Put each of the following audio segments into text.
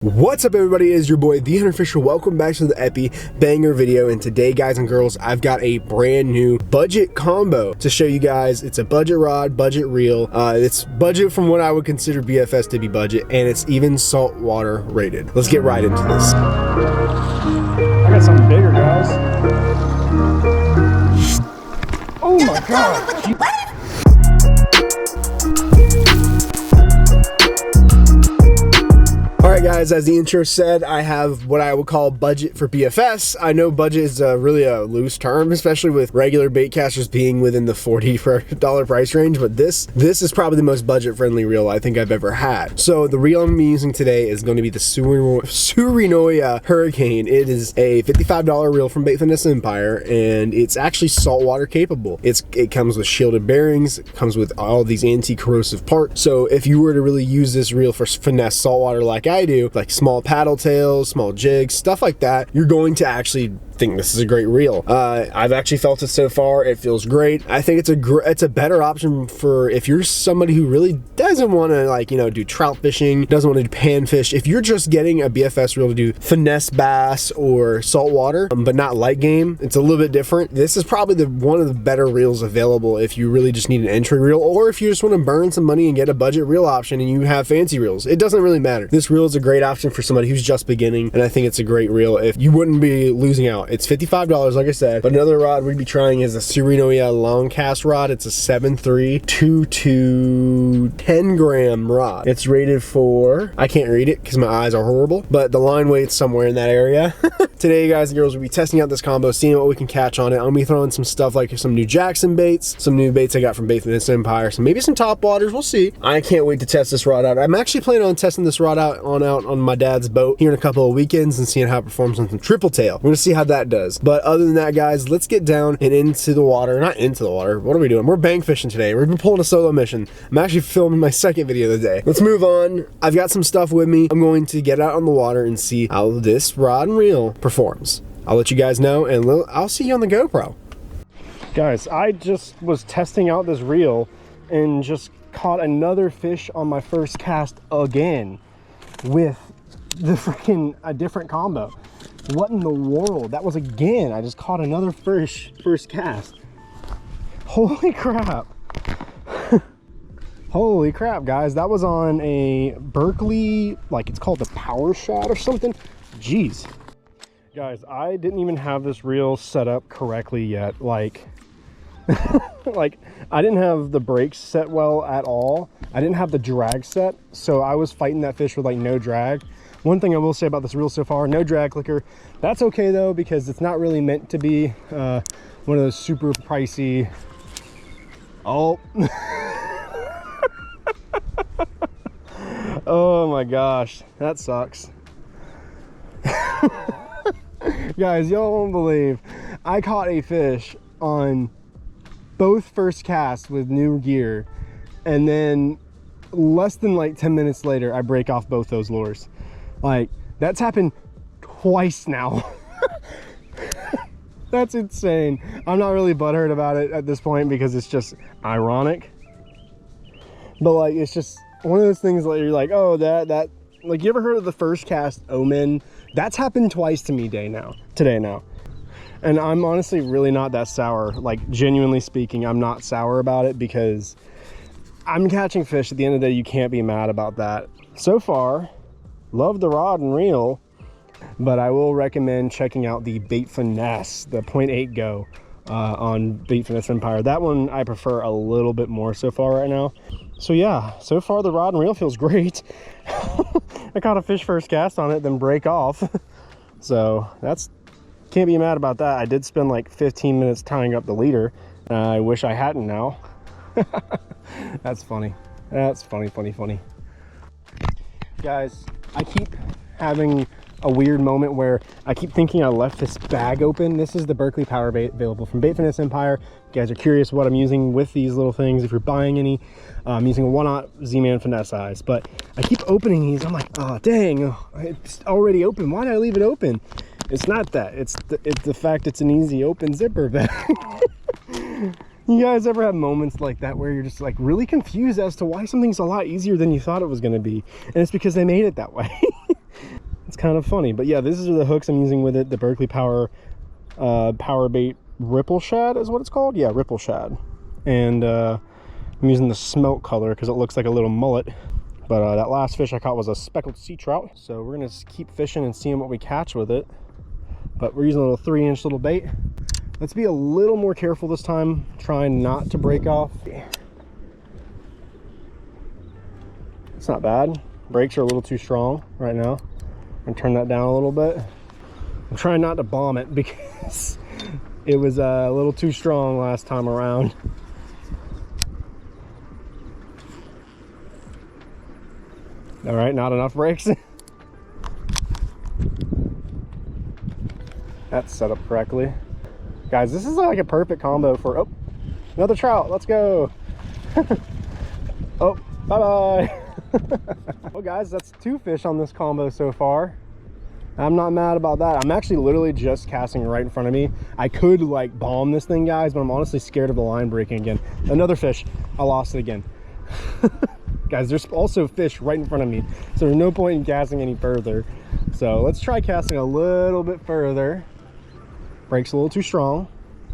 What's up everybody, it is your boy the Unofficial. Welcome back to the Epi Banger video, and today guys and girls I've got a brand new budget combo to show you guys. It's a budget rod, budget reel. It's budget from what I would consider BFS to be budget, and it's even saltwater rated. Let's get right into this. I got something bigger, guys. Oh my god. Alright guys, as the intro said, I have what I would call budget for BFS. I know budget is really a loose term, especially with regular bait casters being within the $40 price range, but this is probably the most budget friendly reel I think I've ever had. So the reel I'm using today is going to be the Tsurinoya Hurricane. It is a $55 reel from Finesse Empire, and it's actually saltwater capable. It comes with shielded bearings, it comes with all these anti-corrosive parts. So if you were to really use this reel for finesse saltwater like I do, like small paddle tails, small jigs, stuff like that, you're going to actually think this is a great reel. I've actually felt it so far. It feels great. I think it's a better option for if you're somebody who really doesn't want to, like, you know, do trout fishing, doesn't want to do pan fish. If you're just getting a BFS reel to do finesse bass or saltwater, but not light game, it's a little bit different. This is probably one of the better reels available if you really just need an entry reel, or if you just want to burn some money and get a budget reel option and you have fancy reels. It doesn't really matter. This reel is a great option for somebody who's just beginning, and I think it's a great reel. If you wouldn't be losing out. It's $55, like I said. But another rod we'd be trying is a Tsurinoya long cast rod. It's a 7.3 2 to 10 gram rod. It's rated for, I can't read it because my eyes are horrible, but the line weight's somewhere in that area. Today, guys and girls, we'll be testing out this combo, seeing what we can catch on it. I'm gonna be throwing some stuff like some new Jackson baits, some new baits I got from Finesse Empire, so maybe some top waters. We'll see. I can't wait to test this rod out. I'm actually planning on testing this rod out on my dad's boat here in a couple of weekends and seeing how it performs on some triple tail. We're gonna see how that does. But other than that, guys, let's get down and into the water. Not into the water. What are we doing? We're bank fishing today. We're pulling a solo mission. I'm actually filming my second video of the day. Let's move on. I've got some stuff with me. I'm going to get out on the water and see how this rod and reel performs. I'll let you guys know, and I'll see you on the GoPro. Guys, I just was testing out this reel and just caught another fish on my first cast again with the freaking a different combo. What in the world? That was again, I just caught another fish first cast. Holy crap. Holy crap, guys. That was on a Berkeley, like it's called the Power Shot or something. Jeez. Guys, I didn't even have this reel set up correctly yet. Like, like I didn't have the brakes set well at all. I didn't have the drag set, so I was fighting that fish with like no drag. One thing I will say about this reel so far, no drag clicker. That's okay though, because it's not really meant to be one of those super pricey. Oh. Oh my gosh, that sucks. Guys, y'all won't believe, I caught a fish on both first casts with new gear, and then less than like 10 minutes later I break off both those lures. Like, that's happened twice now. That's insane. I'm not really butthurt about it at this point because it's just ironic, but like, it's just one of those things that you're like, oh, that like, you ever heard of the first cast omen? That's happened twice to me today now. And I'm honestly really not that sour. Like, genuinely speaking, I'm not sour about it because I'm catching fish. At the end of the day, you can't be mad about that. So far, love the rod and reel, but I will recommend checking out the Bait Finesse, the 0.8 Go on Bait Finesse Empire. That one I prefer a little bit more so far right now. So yeah, so far the rod and reel feels great. I caught a fish first cast on it, then break off. So can't be mad about that. I did spend like 15 minutes tying up the leader. I wish I hadn't now. That's funny. That's funny. Guys, I keep having a weird moment where I keep thinking I left this bag open. This is the Berkeley Power Bait available from Bait Finesse Empire. If you guys are curious what I'm using with these little things, if you're buying any, I'm using a 1/0 Z-Man finesse size, but I keep opening these. I'm like, oh dang, it's already open. Why did I leave it open? It's not that, it's the fact it's an easy open zipper bag. You guys ever have moments like that where you're just like really confused as to why something's a lot easier than you thought it was going to be, and it's because they made it that way? kind of funny. But yeah, these are the hooks I'm using with it. The Berkeley Power Bait Ripple Shad is what it's called. Yeah, Ripple Shad. And I'm using the smelt color because it looks like a little mullet. But that last fish I caught was a speckled sea trout. So we're gonna keep fishing and seeing what we catch with it. But we're using a little 3-inch little bait. Let's be a little more careful this time, trying not to break off. It's not bad. Brakes are a little too strong right now. I'm gonna turn that down a little bit. I'm trying not to bomb it because it was a little too strong last time around. All right, not enough brakes. That's set up correctly. Guys, this is like a perfect combo for, oh, another trout, let's go. Oh, bye-bye. Well guys, that's 2 fish on this combo so far. I'm not mad about that. I'm actually literally just casting right in front of me. I could like bomb this thing, guys, but I'm honestly scared of the line breaking again. Another fish, I lost it again. Guys, there's also fish right in front of me, so there's no point in casting any further. So let's try casting a little bit further. Brake's a little too strong.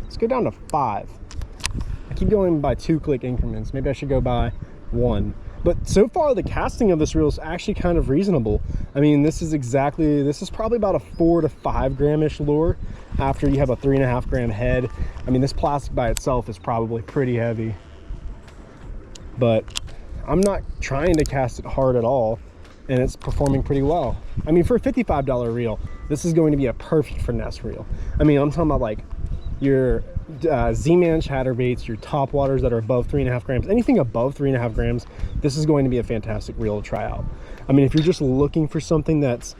Let's go down to 5. I keep going by 2-click increments. Maybe I should go by 1. But so far the casting of this reel is actually kind of reasonable. I mean, this is probably about a 4 to 5 gram-ish lure after you have a 3.5 gram head. I mean, this plastic by itself is probably pretty heavy, but I'm not trying to cast it hard at all, and it's performing pretty well. I mean, for a $55 reel, this is going to be a perfect finesse reel. I mean, I'm talking about like your Z-Man chatterbaits, your top waters that are above 3.5 grams, anything above 3.5 grams, this is going to be a fantastic reel to try out. I mean, if you're just looking for something that's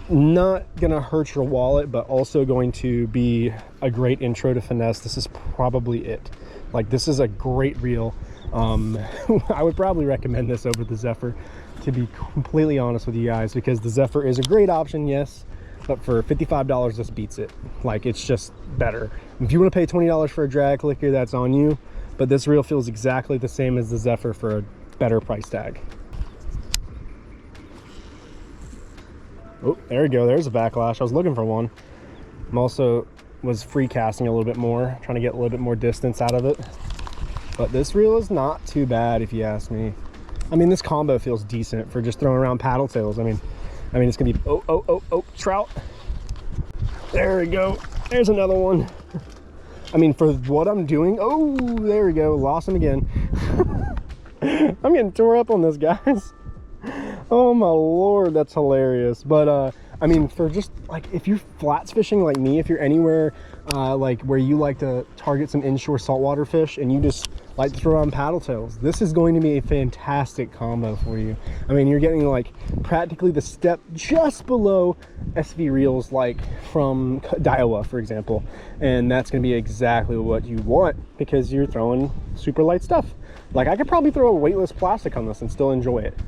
not gonna hurt your wallet, but also going to be a great intro to finesse, this is probably it. Like, this is a great reel. I would probably recommend this over the Zephyr, to be completely honest with you guys, because the Zephyr is a great option, yes, but for $55 this beats it. Like, it's just better. If you want to pay $20 for a drag clicker, that's on you, but this reel feels exactly the same as the Zephyr for a better price tag. Oh, there we go, there's a backlash. I was looking for one. I'm also was free casting a little bit more, trying to get a little bit more distance out of it. But this reel is not too bad if you ask me. I mean, this combo feels decent for just throwing around paddle tails. I mean it's gonna be, oh, trout. There we go, there's another one. I mean, for what I'm doing, oh, there we go, lost him again. I'm getting tore up on this, guys. Oh my Lord, that's hilarious. But I mean, for just like, if you're flats fishing like me, if you're anywhere like where you like to target some inshore saltwater fish and you just like to throw on paddle tails, this is going to be a fantastic combo for you. I mean, you're getting like practically the step just below SV reels, like from Daiwa, for example, and that's going to be exactly what you want because you're throwing super light stuff. Like, I could probably throw a weightless plastic on this and still enjoy it.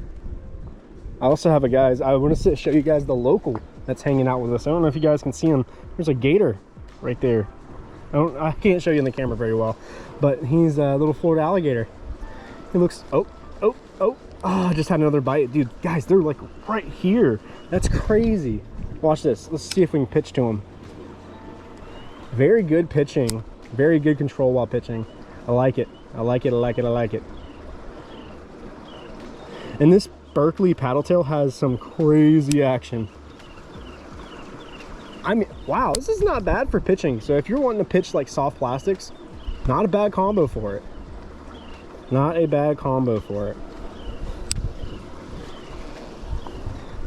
I also have I want to show you guys the local that's hanging out with us. I don't know if you guys can see him. There's a gator right there. I can't show you in the camera very well, but he's a little Florida alligator. He looks, oh, I just had another bite. Dude, guys, they're like right here. That's crazy. Watch this. Let's see if we can pitch to him. Very good pitching. Very good control while pitching. I like it. I like it. And this Berkeley paddle tail has some crazy action. I mean, wow, this is not bad for pitching. So if you're wanting to pitch like soft plastics, not a bad combo for it. Not a bad combo for it.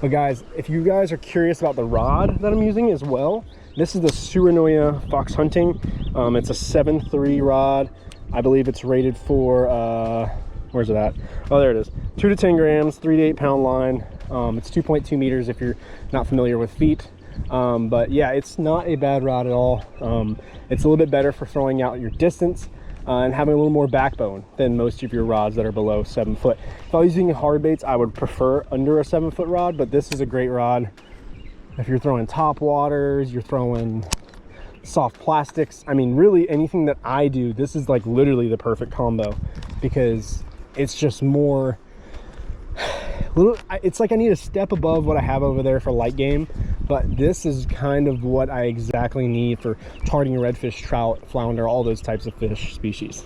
But guys, if you guys are curious about the rod that I'm using as well, this is the Tsurinoya Fox Hunting. It's a 7.3 rod. I believe it's rated for, where's it at? Oh, there it is. 2 to 10 grams, 3 to 8 pound line. It's 2.2 meters if you're not familiar with feet. But yeah, it's not a bad rod at all. It's a little bit better for throwing out your distance and having a little more backbone than most of your rods that are below 7 foot. If I was using hard baits, I would prefer under a 7 foot rod, but this is a great rod. If you're throwing top waters, you're throwing soft plastics, I mean, really anything that I do, this is like literally the perfect combo because it's just more, it's like I need a step above what I have over there for light game, but this is kind of what I exactly need for targeting redfish, trout, flounder, all those types of fish species.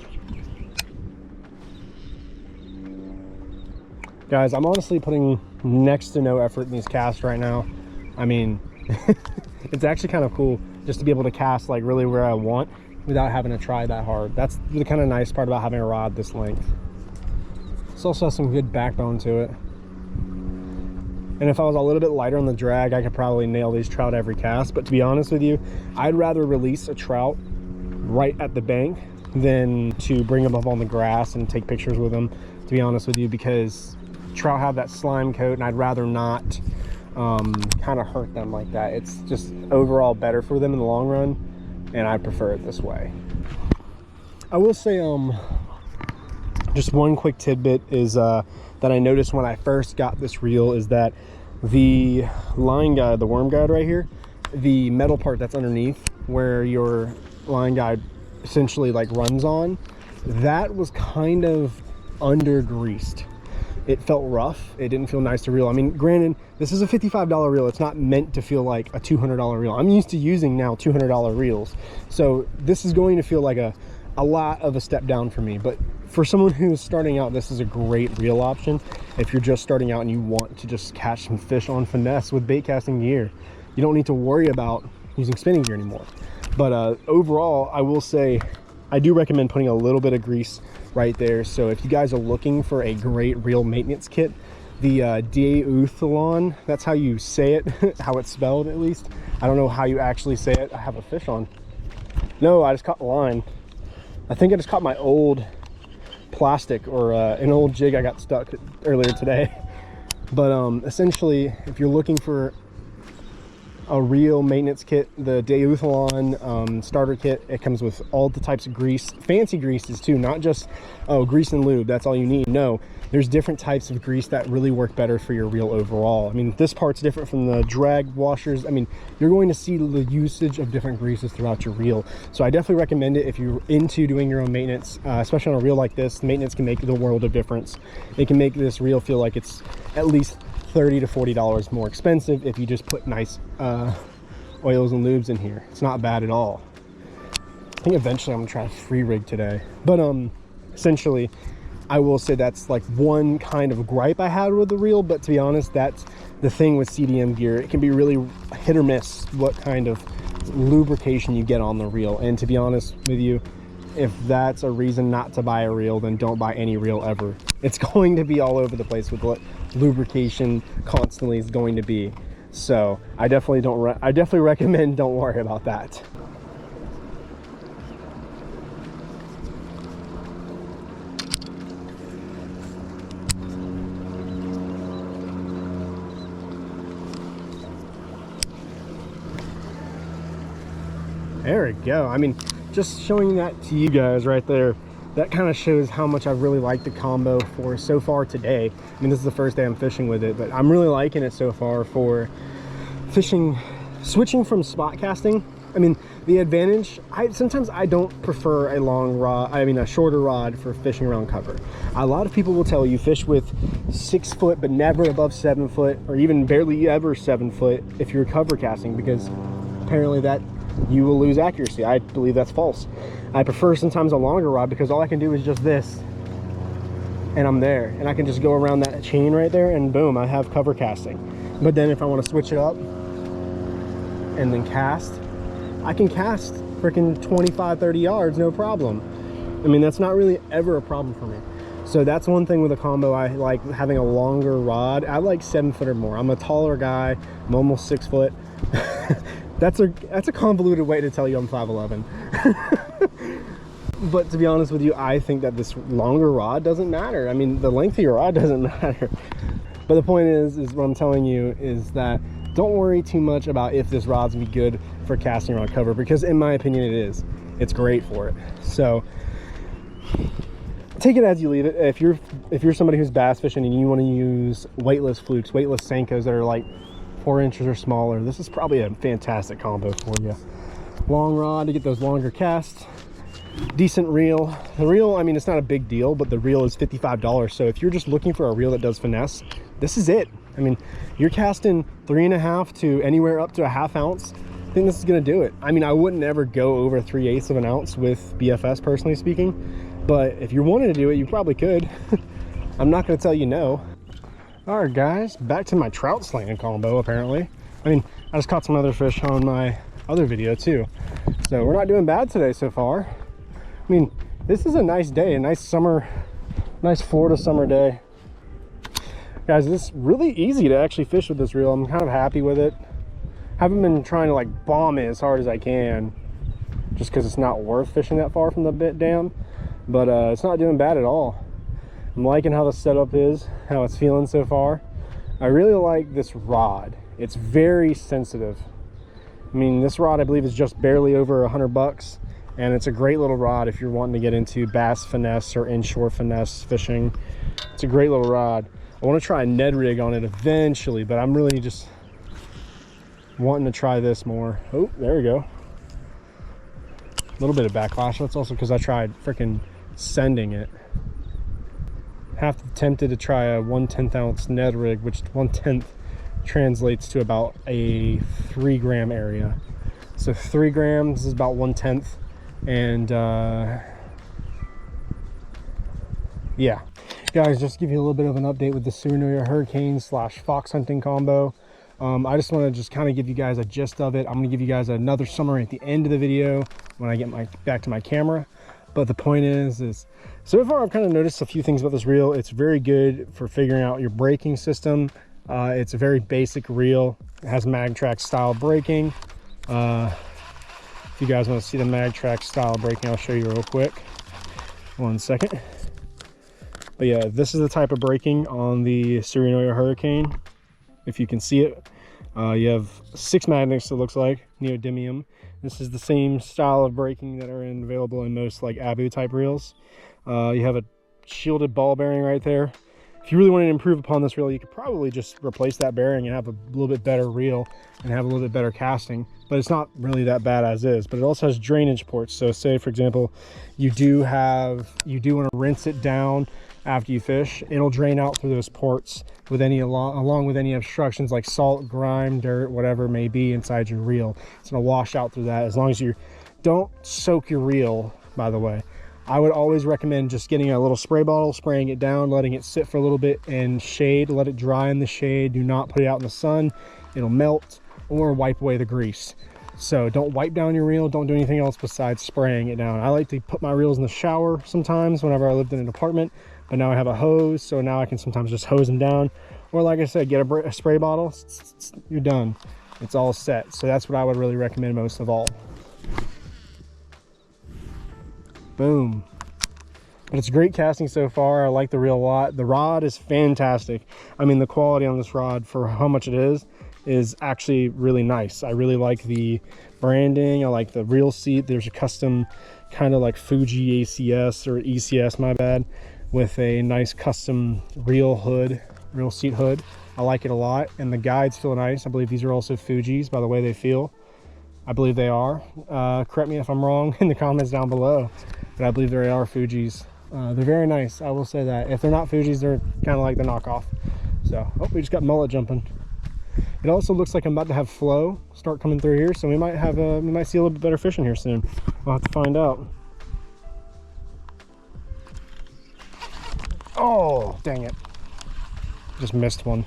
Guys, I'm honestly putting next to no effort in these casts right now. I mean, it's actually kind of cool just to be able to cast like really where I want without having to try that hard. That's the kind of nice part about having a rod this length. This also has some good backbone to it. And if I was a little bit lighter on the drag, I could probably nail these trout every cast. But to be honest with you, I'd rather release a trout right at the bank than to bring them up on the grass and take pictures with them, to be honest with you, because trout have that slime coat and I'd rather not kind of hurt them like that. It's just overall better for them in the long run, and I prefer it this way. I will say just one quick tidbit is that I noticed when I first got this reel is that the line guide, the worm guide right here, the metal part that's underneath where your line guide essentially like runs on, that was kind of under greased. It felt rough. It didn't feel nice to reel. I mean, granted, this is a $55 reel. It's not meant to feel like a $200 reel. I'm used to using now $200 reels. So this is going to feel like a lot of a step down for me. But for someone who's starting out, this is a great reel option. If you're just starting out and you want to just catch some fish on finesse with bait casting gear, you don't need to worry about using spinning gear anymore. But overall, I will say, I do recommend putting a little bit of grease right there. So if you guys are looking for a great reel maintenance kit, the Deuthalon, that's how you say it, how it's spelled at least. I don't know how you actually say it. I have a fish on. No, I just caught the line. I think I just caught my old plastic or an old jig I got stuck earlier today. But essentially, if you're looking for a reel maintenance kit, the Deuthalon starter kit, it comes with all the types of grease, fancy greases too, not just grease and lube, that's all you need. No, there's different types of grease that really work better for your reel overall. I mean, this part's different from the drag washers. I mean, you're going to see the usage of different greases throughout your reel. So I definitely recommend it if you're into doing your own maintenance, especially on a reel like this. Maintenance can make the world of difference. It can make this reel feel like it's at least $30 to $40 more expensive if you just put nice oils and lubes in here. It's not bad at all. I think eventually I'm gonna try a free rig today, but essentially I will say that's like one kind of gripe I had with the reel. But to be honest, that's the thing with CDM gear. It can be really hit or miss what kind of lubrication you get on the reel. And to be honest with you, if that's a reason not to buy a reel, then don't buy any reel ever. It's going to be all over the place with what lubrication constantly is going to be. So I definitely recommend don't worry about that. There we go. I mean, just showing that to you guys right there, that kind of shows how much I really like the combo for so far today. I mean, this is the first day I'm fishing with it, but I'm really liking it so far for fishing, switching from spot casting. I mean, the advantage, sometimes I don't prefer a long rod, a shorter rod for fishing around cover. A lot of people will tell you fish with 6 foot, but never above 7 foot, or even barely ever 7 foot if you're cover casting, because apparently that you will lose accuracy. I believe that's false. I prefer sometimes a longer rod because all I can do is just this and I'm there, and I can just go around that chain right there and boom, I have cover casting. But then if I want to switch it up and then cast, I can cast freaking 25-30 yards, no problem. I mean, that's not really ever a problem for me. So that's one thing with a combo. I like having a longer rod. I like 7 foot or more. I'm a taller guy. I'm almost 6 foot. That's a convoluted way to tell you I'm 5'11". But to be honest with you, I think that this longer rod doesn't matter. I mean, the length of your rod doesn't matter. But the point is what I'm telling you is that don't worry too much about if this rod's gonna be good for casting around cover, because in my opinion it is. It's great for it. So take it as you leave it. If you're somebody who's bass fishing and you want to use weightless flukes, weightless Senkos that are like 4 inches or smaller, this is probably a fantastic combo for you. Long rod to get those longer casts. decent reel. The reel, I mean, it's not a big deal, but the reel is $55. So if you're just looking for a reel that does finesse, this is it. I mean, you're casting 3.5 to anywhere up to a 1/2 ounce. I think this is gonna do it. I mean, I wouldn't ever go over 3/8 of an ounce with BFS, personally speaking, but if you wanted to do it, you probably could. I'm not gonna tell you no. All right, guys, back to my trout slaying combo, apparently. I mean, I just caught some other fish on my other video too. So we're not doing bad today so far. I mean, this is a nice day, a nice summer, nice Florida summer day. Guys, it's really easy to actually fish with this reel. I'm kind of happy with it. Haven't been trying to like bomb it as hard as I can, just because it's not worth fishing that far from the dam, but it's not doing bad at all. I'm liking how the setup is, how it's feeling so far. I really like this rod. It's very sensitive. I mean, this rod I believe is just barely over $100, and it's a great little rod if you're wanting to get into bass finesse or inshore finesse fishing. It's a great little rod. I want to try a Ned rig on it eventually, but I'm really just wanting to try this more. Oh, there we go. A little bit of backlash. That's also because I tried freaking sending it. Half tempted to try a 1/10 ounce Ned rig, which 1/10 translates to about a 3 gram area. So 3 grams is about 1/10, and yeah. Guys, just to give you a little bit of an update with the Tsurinoya Hurricane / fox hunting combo. I just want to just kind of give you guys a gist of it. I'm going to give you guys another summary at the end of the video when I get back to my camera. But the point is so far I've kind of noticed a few things about this reel. It's very good for figuring out your braking system. It's a very basic reel. It has mag track style braking. If you guys want to see the mag track style braking, I'll show you real quick. 1 second. But yeah, this is the type of braking on the Tsurinoya Hurricane. If you can see it, you have 6 magnets, it looks like, neodymium. This is the same style of braking that are available in most like Abu type reels. You have a shielded ball bearing right there. If you really wanted to improve upon this reel, you could probably just replace that bearing and have a little bit better reel and have a little bit better casting, but it's not really that bad as is. But it also has drainage ports. So say, for example, you do want to rinse it down after you fish, it'll drain out through those ports with along with any obstructions like salt, grime, dirt, whatever it may be inside your reel. It's going to wash out through that. As long as you don't soak your reel, by the way. I would always recommend just getting a little spray bottle, spraying it down, letting it sit for a little bit in shade, let it dry in the shade. Do not put it out in the sun, it'll melt, or wipe away the grease. So don't wipe down your reel, don't do anything else besides spraying it down. I like to put my reels in the shower sometimes whenever I lived in an apartment, but now I have a hose, so now I can sometimes just hose them down. Or like I said, get a spray bottle, you're done. It's all set. So that's what I would really recommend most of all. Boom. But it's great casting so far. I like the reel a lot. The rod is fantastic. I mean, the quality on this rod for how much it is actually really nice. I really like the branding. I like the reel seat. There's a custom kind of like Fuji ACS or ECS, my bad, with a nice custom reel seat hood. I like it a lot, and the guides feel nice. I believe these are also Fuji's by the way they feel. I believe they are. Correct me if I'm wrong in the comments down below, but I believe they are Fuji's. They're very nice, I will say that. If they're not Fuji's, they're kind of like the knockoff. So, oh, we just got mullet jumping. It also looks like I'm about to have flow start coming through here, so we might see a little bit better fishing here soon. We'll have to find out. Oh, dang it. Just missed one.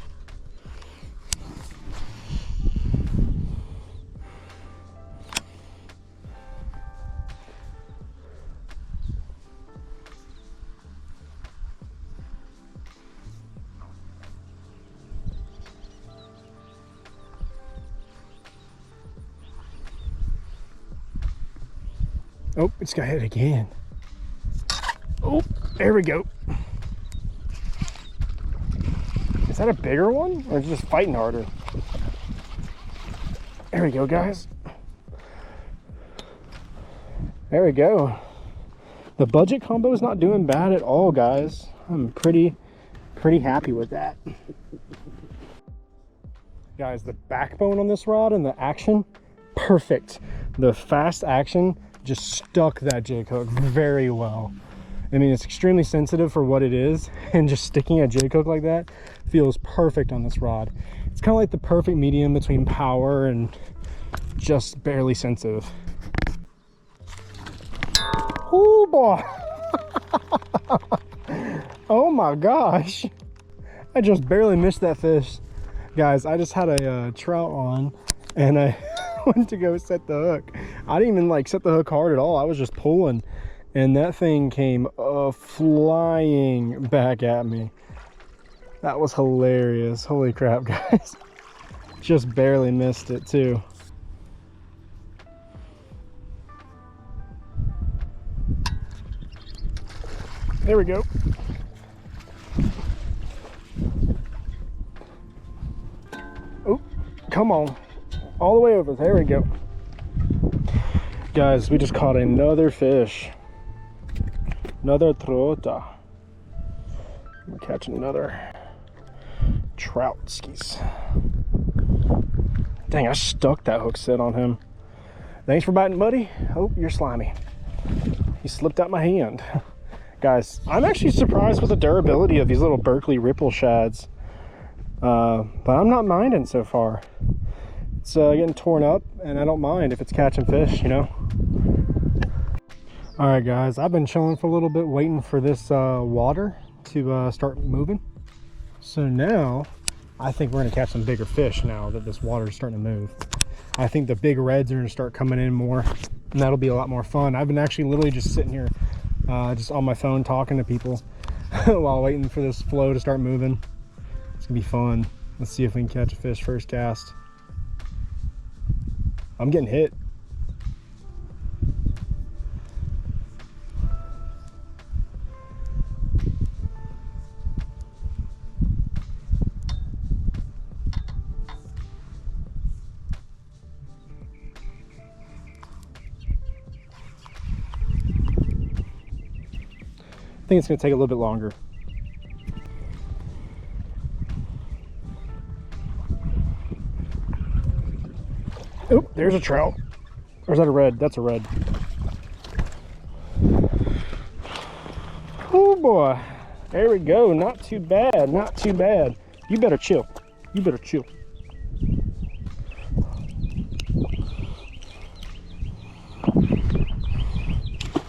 Oh, it's got hit again. Oh, there we go. Is that a bigger one, or is it just fighting harder? There we go, guys. There we go. The budget combo is not doing bad at all, guys. I'm pretty happy with that. Guys, the backbone on this rod and the action, perfect. The fast action just stuck that jig hook very well. I mean, it's extremely sensitive for what it is, and just sticking a jig hook like that feels perfect on this rod. It's kind of like the perfect medium between power and just barely sensitive. Oh boy. Oh my gosh, I just barely missed that fish. Guys, I just had a trout on, and I went to go set the hook. I didn't even like set the hook hard at all. I was just pulling, and that thing came flying back at me. That was hilarious. Holy crap, guys. Just barely missed it too. There we go. Oh, come on. All the way over. There we go. Guys, we just caught another fish. Another trota. We're catching another trout skis. Dang, I stuck that hook set on him. Thanks for biting, buddy. Oh, you're slimy. He slipped out my hand. Guys, I'm actually surprised with the durability of these little Berkeley ripple shads. But I'm not minding so far. It's getting torn up, and I don't mind if it's catching fish, you know. All right, guys, I've been chilling for a little bit, waiting for this water to start moving. So now, I think we're gonna catch some bigger fish now that this water is starting to move. I think the big reds are gonna start coming in more, and that'll be a lot more fun. I've been actually literally just sitting here, just on my phone talking to people while waiting for this flow to start moving. It's gonna be fun. Let's see if we can catch a fish first cast. I'm getting hit. I think it's gonna take a little bit longer. Oh, there's a trout. Or is that a red? That's a red. Oh boy. There we go. Not too bad. Not too bad. You better chill. You better chill.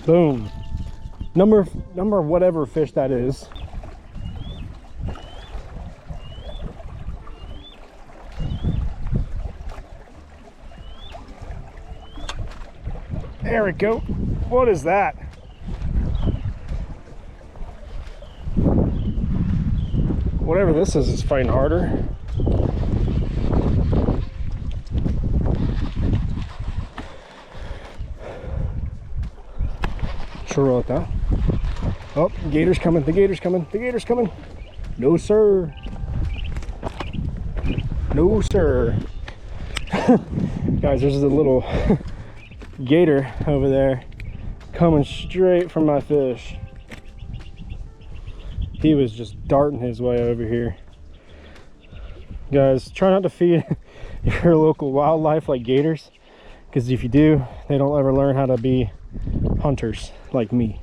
Boom. Number whatever fish that is. There we go. What is that? Whatever this is fighting harder. Trout. Oh, the gator's coming, the gator's coming, the gator's coming. No, sir. No, sir. Guys, there's a little gator over there coming straight from my fish. He was just darting his way over here. Guys, try not to feed your local wildlife like gators, because if you do, they don't ever learn how to be hunters like me.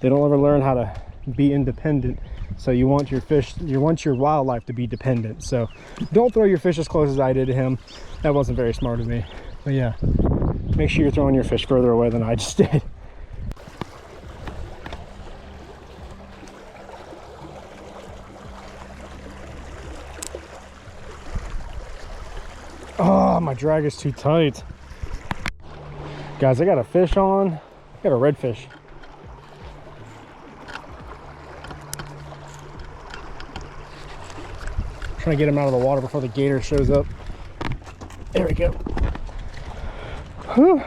They don't ever learn how to be independent. So you want your fish, you want your wildlife to be dependent. So don't throw your fish as close as I did to him. That wasn't very smart of me. But yeah, make sure you're throwing your fish further away than I just did. Oh, my drag is too tight. Guys, I got a fish on. I got a redfish. Trying to get him out of the water before the gator shows up. There we go. Whew.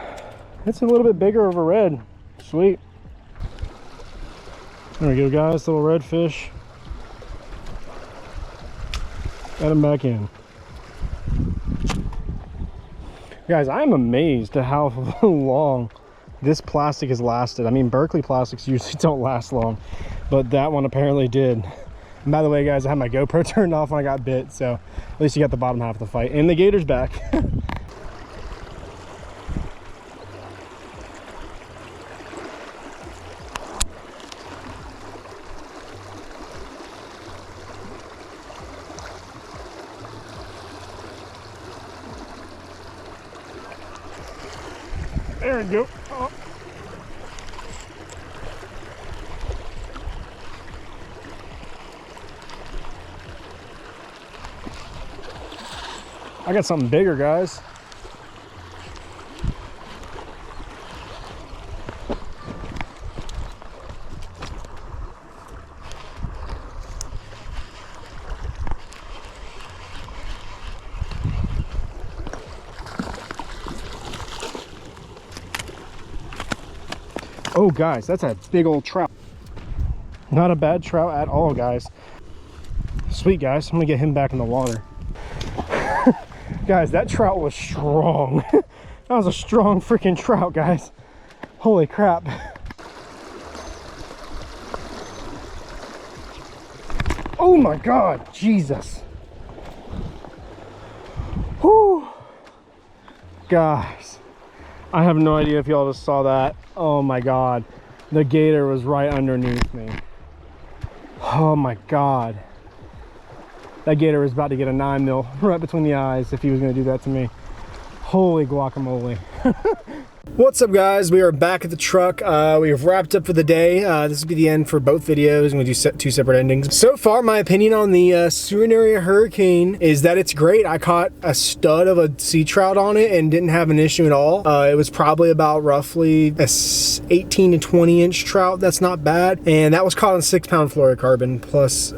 It's a little bit bigger of a red. Sweet. There we go, guys. Little redfish. Got him back in. Guys, I'm amazed at how long this plastic has lasted. I mean, Berkeley plastics usually don't last long, but that one apparently did. And by the way, guys, I had my GoPro turned off when I got bit, so at least you got the bottom half of the fight. And the gator's back. There we go. Oh. I got something bigger, guys. Oh, guys, that's a big old trout. Not a bad trout at all, guys. Sweet, guys. I'm gonna get him back in the water. Guys, that trout was strong. That was a strong freaking trout, guys. Holy crap. Oh my God, Jesus. Whew. Guys, I have no idea if y'all just saw that. Oh my God, the gator was right underneath me. Oh my God. That gator was about to get a 9mm right between the eyes if he was gonna do that to me. Holy guacamole. What's up, guys? We are back at the truck. We have wrapped up for the day. This will be the end for both videos. I'm going to do two separate endings. So far, my opinion on the Tsurinoya Hurricane is that it's great. I caught a stud of a sea trout on it and didn't have an issue at all. It was probably about roughly a 18 to 20 inch trout. That's not bad. And that was caught on 6-pound fluorocarbon plus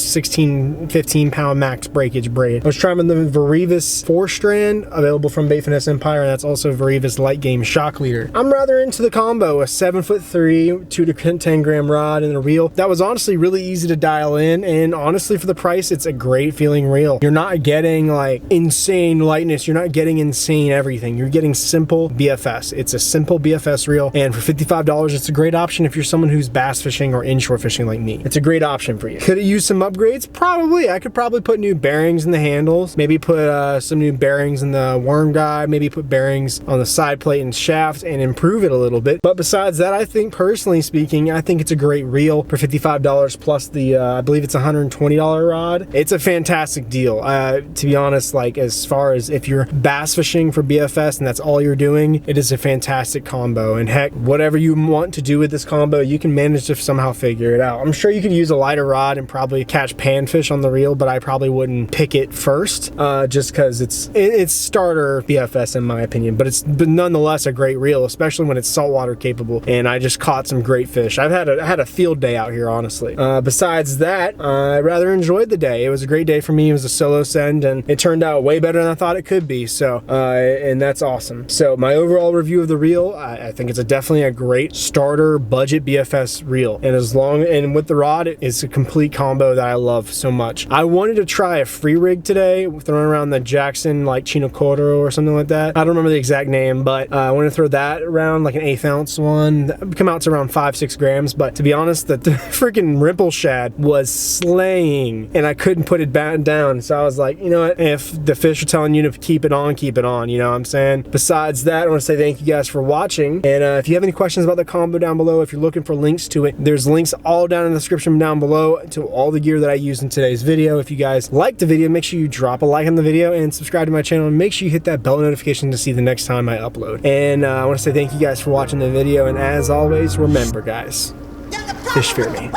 16, 15 pound max breakage braid. I was trying the Varivas 4-strand available from Finesse Empire, and that's also Varivas light game shock leader. I'm rather into the combo, a 7'3", 2 to 10 gram rod and a reel. That was honestly really easy to dial in, and honestly for the price, it's a great feeling reel. You're not getting like insane lightness, you're not getting insane everything. You're getting simple BFS. It's a simple BFS reel, and for $55, it's a great option if you're someone who's bass fishing or inshore fishing like me. It's a great option for you. Could it use some upgrades? Probably. I could probably put new bearings in the handles, maybe put some new bearings in the worm guide, maybe put bearings on the side plate and shaft and improve it a little bit. But besides that, I think, personally speaking, I think it's a great reel for $55 plus the I believe it's a $120 rod. It's a fantastic deal. To be honest, like as far as if you're bass fishing for BFS and that's all you're doing, it is a fantastic combo. And heck, whatever you want to do with this combo, you can manage to somehow figure it out. I'm sure you could use a lighter rod and probably catch panfish on the reel, but I probably wouldn't pick it first, just because it's starter BFS in my opinion. But nonetheless a great reel, especially when it's saltwater capable, and I just caught some great fish. I had a field day out here, honestly. Besides that, I rather enjoyed the day. It was a great day for me. It was a solo send, and it turned out way better than I thought it could be, so and that's awesome. So my overall review of the reel, I think it's definitely a great starter budget BFS reel, and with the rod, it's a complete combo that I love so much. I wanted to try a free rig today, throwing around the Jackson like Chinocoro or something like that. I don't remember the exact name, but I want to throw that around, like an 1/8 ounce one. That would come out to around 5-6 grams, but to be honest, the freaking ripple shad was slaying and I couldn't put it back down. So I was like, you know what, if the fish are telling you to keep it on, you know what I'm saying? Besides that, I want to say thank you guys for watching, and if you have any questions about the combo down below, if you're looking for links to it, there's links all down in the description down below to all the gear that I used in today's video. If you guys liked the video, make sure you drop a like on the video and subscribe to my channel, and make sure you hit that bell notification to see the next time I upload. And I want to say thank you guys for watching the video, and as always, remember guys, fish fear me.